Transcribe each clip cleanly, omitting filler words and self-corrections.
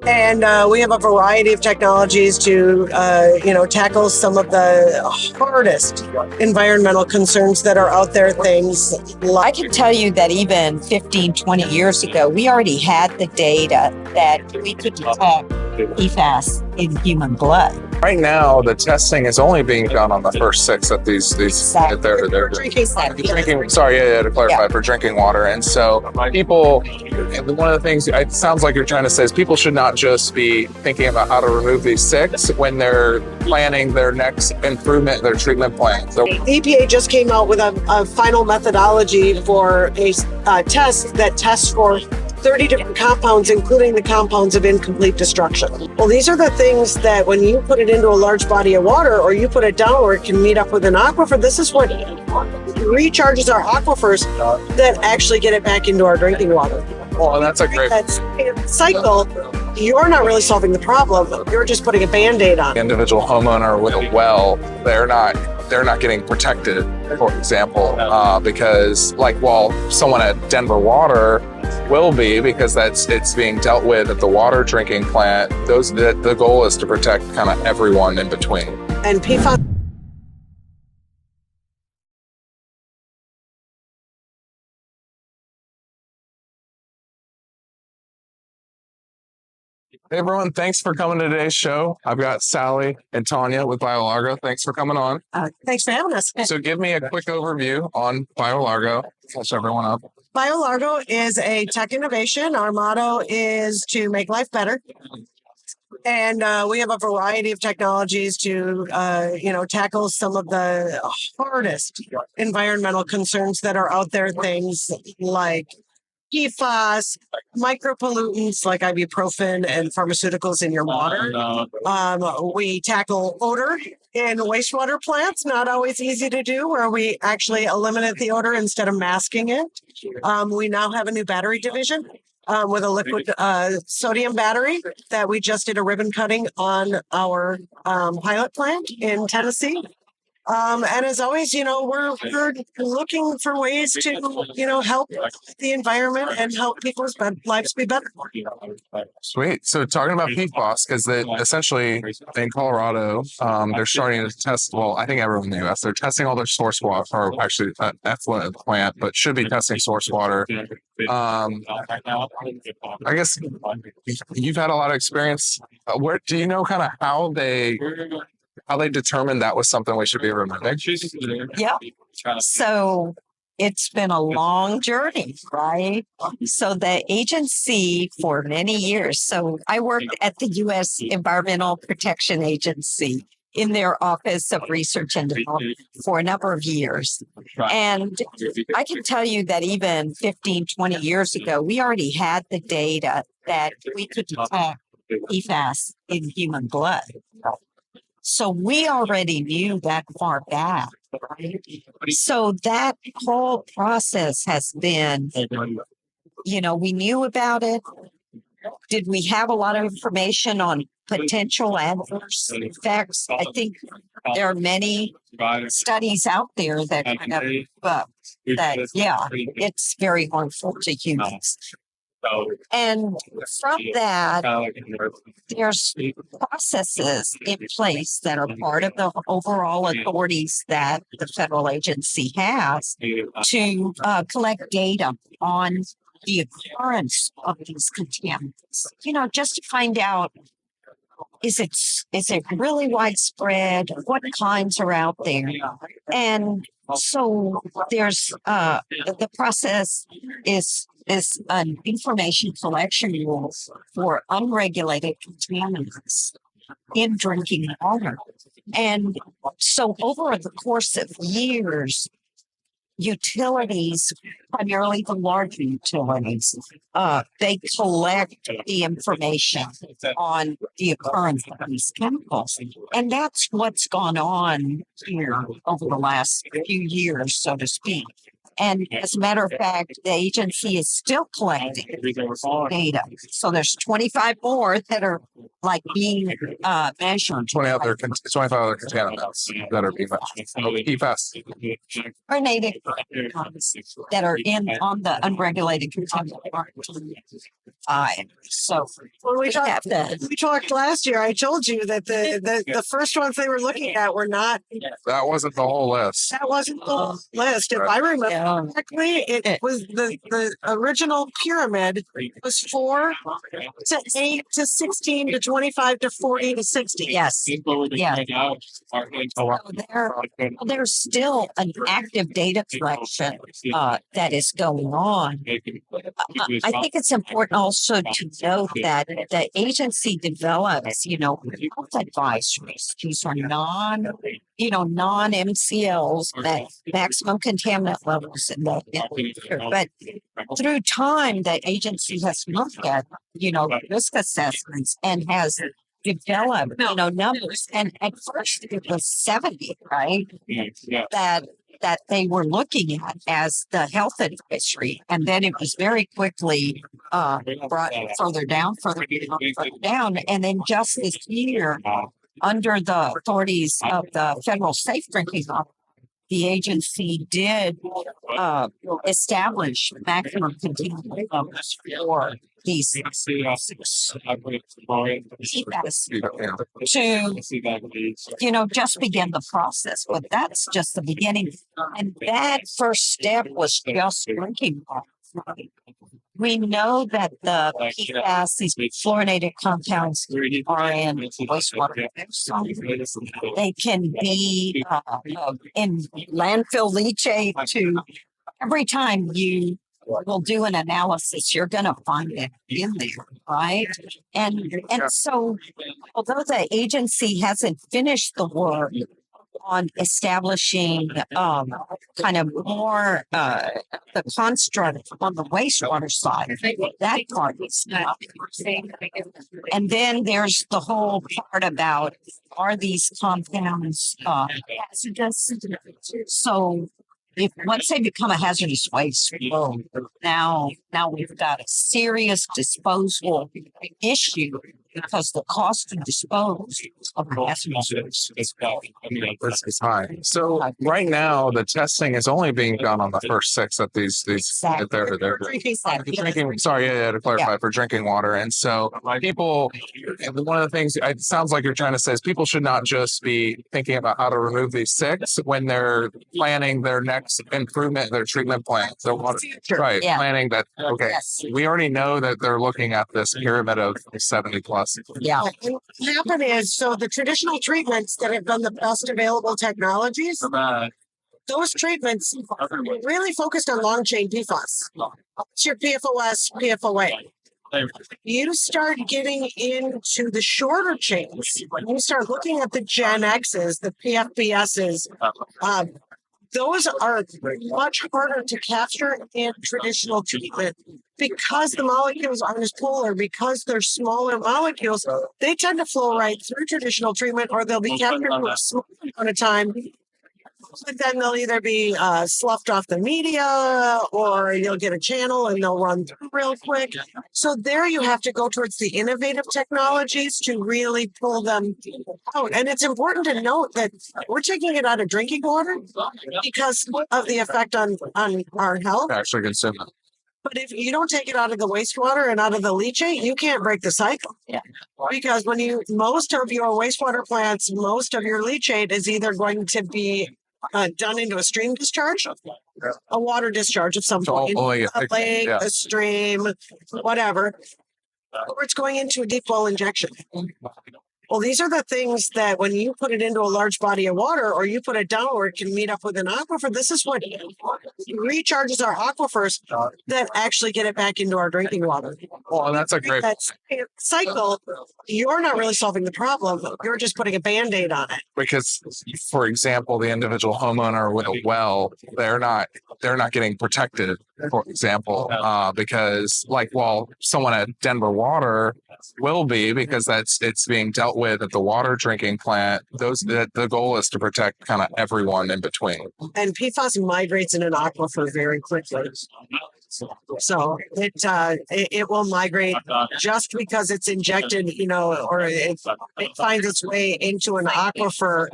And we have a variety of technologies to, tackle some of the hardest environmental concerns that are out there. Things I can tell you that even 15, 20 years ago, we already had the data that we could detect PFAS in human blood. Right now, the testing is only being done on the first 6 of these. Exactly. They're Drinking. Sorry, to clarify, for drinking water. And so people, one of the things it sounds like you're trying to say is people should not just be thinking about how to remove these 6 when they're planning their next improvement, their treatment plan. So EPA just came out with a final methodology for a test that tests for 30 different compounds, including the compounds of incomplete destruction. Well, these are the things that when you put it into a large body of water or you put it down where it can meet up with an aquifer, this is what recharges our aquifers that actually get it back into our drinking water. well, that's a great That cycle, you're not really solving the problem. You're just putting a Band-Aid on. individual homeowner with a well. They're not getting protected, for example, because someone at Denver Water will be, because it's being dealt with at the water drinking plant. The goal is to protect kind of everyone in between. And PFAS. Hey everyone, thanks for coming to today's show. I've got Sally and Tonya with BioLargo. Thanks for coming on. Thanks for having us. So give me a quick overview on BioLargo. Catch everyone up. BioLargo is a tech innovation. Our motto is to make life better. And we have a variety of technologies to, tackle some of the hardest environmental concerns that are out there. Things like PFAS, micropollutants like ibuprofen and pharmaceuticals in your water. We tackle odor in wastewater plants, not always easy to do, where we actually eliminate the odor instead of masking it. We now have a new battery division with a liquid sodium battery that we just did a ribbon cutting on our pilot plant in Tennessee. And as always, we're looking for ways to, help the environment and help people's lives be better. Sweet. So talking about PFAS, because essentially in Colorado, they're starting to test, well, I think everyone in the US, they're testing all their source water, or actually effluent at the plant, but should be testing source water. I guess you've had a lot of experience. Where do you know kind of how they determined that was something we should be removing? Yeah. So it's been a long journey, right? So the agency for many years. So I worked at the U.S. Environmental Protection Agency in their Office of Research and Development for a number of years. And I can tell you that even 15, 20 years ago, we already had the data that we could detect PFAS in human blood. So we already knew that far back, right? So that whole process has been, we knew about it. Did we have a lot of information on potential adverse effects? I think there are many studies out there that kind of, it's very harmful to humans. And from that, there's processes in place that are part of the overall authorities that the federal agency has to collect data on the occurrence of these contaminants, just to find out, is it really widespread? What kinds are out there? And so there's the process is an information collection rule for unregulated contaminants in drinking water. And so over the course of years, utilities, primarily the larger utilities, they collect the information on the occurrence of these chemicals. And that's what's gone on here over the last few years, so to speak. And as a matter of fact, the agency is still collecting data. So there's 25 more that are like being measured. 25 other contaminants that are PFAS. Or native that are in on the unregulated contaminant so When we have that. we talked last year, I told you that the first ones they were looking at were not. That wasn't the whole list. That wasn't the list. If I remember correctly, it was the original pyramid was 4 to 8 to 16 to 25 to 40 to 60. Yes. Yeah. So there's still an active data collection that is going on. I think it's important also to note that the agency develops, health advisories. These are non-MCLs, that maximum contaminant levels in the air. But through time, the agency has looked at, risk assessments and has developed, numbers. And at first it was 70, right? That they were looking at as the health advisory. And then it was very quickly brought further down. And then just this year, under the authorities of the federal safe drinking law, the agency did establish maximum contaminant levels for these PFAS to, just begin the process. But that's just the beginning. And that first step was just drinking water. We know that the PFAS, these fluorinated compounds, are in wastewater. They can be in landfill leachate too. Every time you will do an analysis, you're going to find it in there, right? And so, although the agency hasn't finished the work on establishing kind of more the construct on the wastewater side, that part is not. And then there's the whole part about, are these compounds hazardous? So once they become a hazardous waste, now we've got a serious disposal issue because the cost to dispose of hazardous waste is high. So right now, the testing is only being done on the first 6 at these Exactly. they're drinking. Sorry, to clarify, for drinking water. And so people, one of the things it sounds like you're trying to say is people should not just be thinking about how to remove these 6 when they're planning their next improvement, their treatment plan, their water, right? Yeah. Planning that. Okay, Yes. we already know that they're looking at this pyramid of 70 plus. Yeah. And what happened is, so the traditional treatments that have been the best available technologies, those treatments are really focused on long chain PFAS. It's your PFOS, PFOA. You start getting into the shorter chains, when you start looking at the Gen X's, the PFBS's, those are much harder to capture in traditional treatment because the molecules aren't as polar, because they're smaller molecules. They tend to flow right through traditional treatment, or they'll be captured for a small amount of time. But then they'll either be sloughed off the media, or you'll get a channel and they'll run through real quick. So there you have to go towards the innovative technologies to really pull them out. And it's important to note that we're taking it out of drinking water because of the effect on our health. Actually consume it. But if you don't take it out of the wastewater and out of the leachate, you can't break the cycle. Yeah. Because most of your wastewater plants, most of your leachate is either going to be done into a stream discharge, a water discharge of some point, a lake, a stream, whatever, or it's going into a deep well injection. Well, these are the things that when you put it into a large body of water, or you put it down where it can meet up with an aquifer, this is what recharges our aquifers that actually get it back into our drinking water. Well, that's a great cycle. You're not really solving the problem. You're just putting a Band-Aid on it. Because, for example, the individual homeowner with a well, they're not getting protected, for example, because someone at Denver Water will be because it's being dealt with at the water drinking plant. The goal is to protect kind of everyone in between. And PFAS migrates in an aquifer very quickly. So it will migrate just because it's injected, or it finds its way into an aquifer,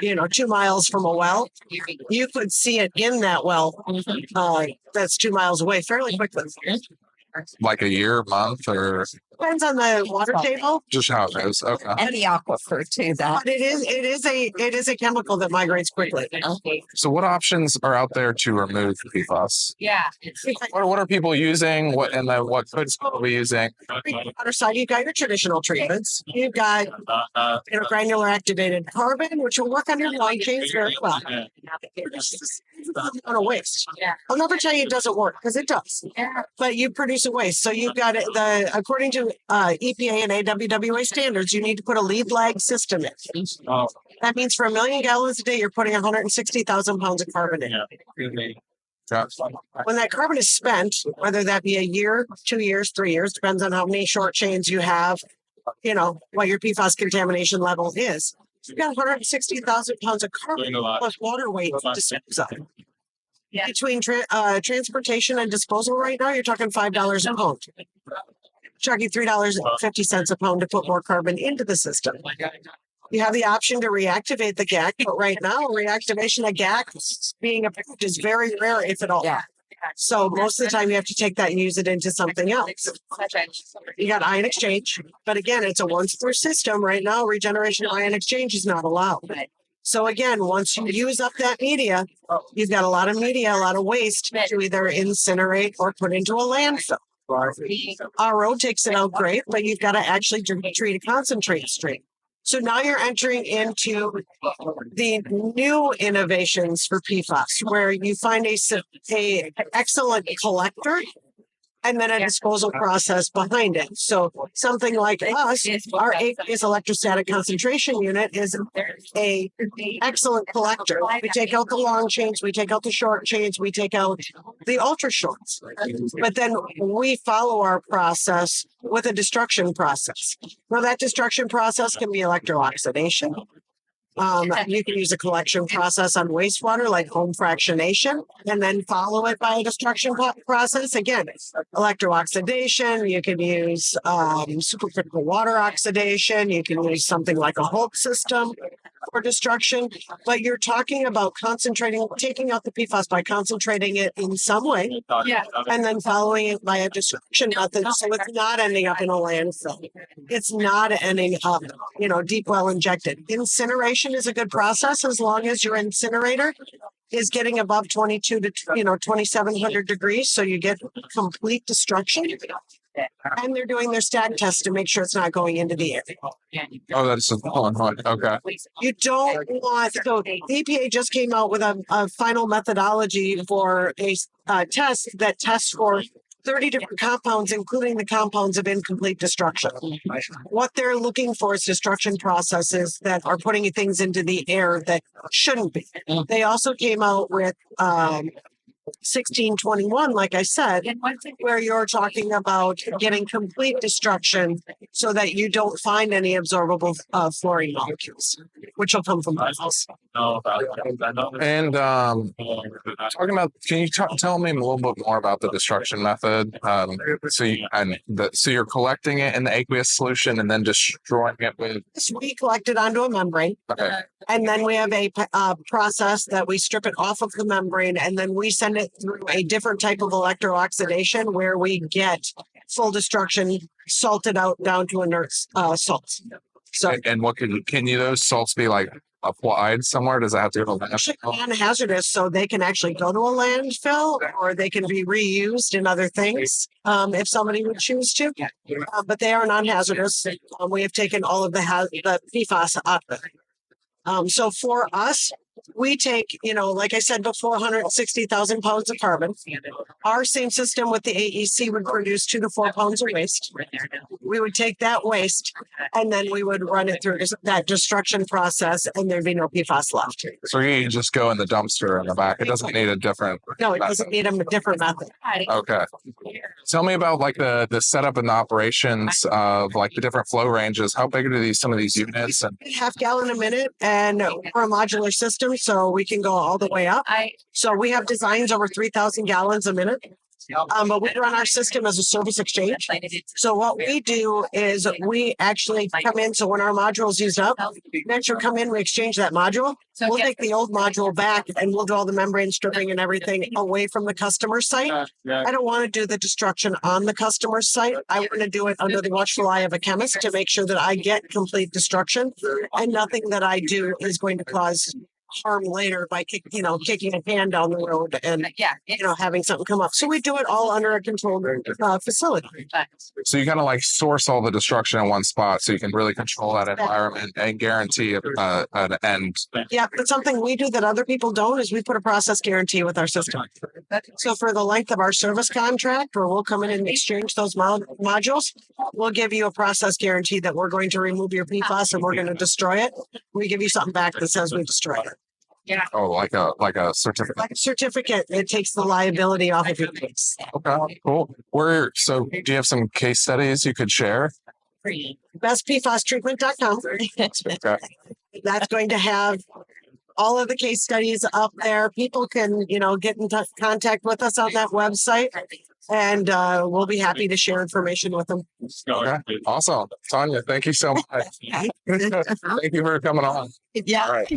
2 miles from a well. You could see it in that well that's 2 miles away fairly quickly. Like a year, month, or Depends on the water table. just how it goes. Okay. And the aquifer too. That But it is a chemical that migrates quickly. So what options are out there to remove PFAS? Yeah. What are people using? What could people be using? Other side, you've got your traditional treatments. You've got granular activated carbon, which will work on your line chains very well. On a waste. I'll never tell you it doesn't work because it does. But you produce a waste. So you've got according to EPA and AWWA standards, you need to put a lead lag system in. That means for 1 million gallons a day, you're putting 160,000 pounds of carbon in. Yeah. When that carbon is spent, whether that be a year, 2 years, 3 years, depends on how many short chains you have, what your PFAS contamination level is. You've got 160,000 pounds of carbon plus water weight to dispose of. Between transportation and disposal right now, you're talking $5 a pound. Chucking $3.50 a pound to put more carbon into the system. You have the option to reactivate the GAC, but right now, reactivation of GAC being approved is very rare, if at all. So most of the time, you have to take that and use it into something else. You got ion exchange, but again, it's a once-through system. Right now, regeneration of ion exchange is not allowed. So again, once you use up that media, you've got a lot of media, a lot of waste to either incinerate or put into a landfill. RO takes it out great, but you've got to actually treat a concentrate stream. So now you're entering into the new innovations for PFAS, where you find a excellent collector and then a disposal process behind it. So something like us, our Aqueous Electrostatic Concentration Unit is a excellent collector. We take out the long chains, we take out the short chains, we take out the ultra shorts. But then we follow our process with a destruction process. Now that destruction process can be electro-oxidation. You can use a collection process on wastewater like home fractionation and then follow it by a destruction process. Again, electro-oxidation. You can use supercritical water oxidation. You can use something like a Hulk system for destruction. But you're talking about taking out the PFAS by concentrating it in some way and then following it by a destruction method. So it's not ending up in a landfill. It's not ending up, deep well injected. Incineration is a good process as long as your incinerator is getting above 22 to 2,700 degrees, so you get complete destruction. And they're doing their stack test to make sure it's not going into the air. Oh, that's a fun one. Okay. You don't want, so EPA just came out with a final methodology for a test that tests for 30 different compounds, including the compounds of incomplete destruction. What they're looking for is destruction processes that are putting things into the air that shouldn't be. They also came out with 1621, like I said, where you're talking about getting complete destruction so that you don't find any absorbable fluorine molecules, which will come from bottles. And talking about, can you tell me a little bit more about the destruction method? So you're collecting it in the aqueous solution and then destroying it with. We collect it onto a membrane. Okay. And then we have a process that we strip it off of the membrane and then we send it through a different type of electro-oxidation where we get full destruction salted out down to inert salts. So, and what can those salts be like applied somewhere? Does it have to go to a actually landfill? non-hazardous, so they can actually go to a landfill or they can be reused in other things if somebody would choose to. But they are non-hazardous. We have taken all of the PFAS out of it. So for us, we take, like I said before, 160,000 pounds of carbon. Our same system with the AEC would produce 2 to 4 pounds of waste. We would take that waste and then we would run it through that destruction process, and there'd be no PFAS left. So you just go in the dumpster in the back. It doesn't need a different. No, it doesn't need a different method. Okay. Tell me about like the setup and the operations of like the different flow ranges. How big are some of these units? And Half gallon a minute, and we're a modular system, so we can go all the way up. So we have designs over 3,000 gallons a minute. But we run our system as a service exchange. So what we do is we actually come in. So when our module is used up, we actually come in, we exchange that module. We'll take the old module back and we'll do all the membrane stripping and everything away from the customer site. I don't want to do the destruction on the customer site. I want to do it under the watchful eye of a chemist to make sure that I get complete destruction, and nothing that I do is going to cause harm later by kicking a can down the road and having something come up. So we do it all under a controlled facility. So you kind of like source all the destruction in one spot, so you can really control that environment and guarantee an end. Yeah, but something we do that other people don't is we put a process guarantee with our system. So for the length of our service contract, where we'll come in and exchange those modules, we'll give you a process guarantee that we're going to remove your PFAS and we're going to destroy it. We give you something back that says we destroyed it. Oh, like a certificate. Like a certificate, it takes the liability off of your case. Okay, cool. So do you have some case studies you could share? bestpfastreatment.com. Okay. That's going to have all of the case studies up there. People can, get in contact with us on that website, and we'll be happy to share information with them. Okay, awesome. Tonya, thank you so much. Thank you for coming on. Yeah. All right.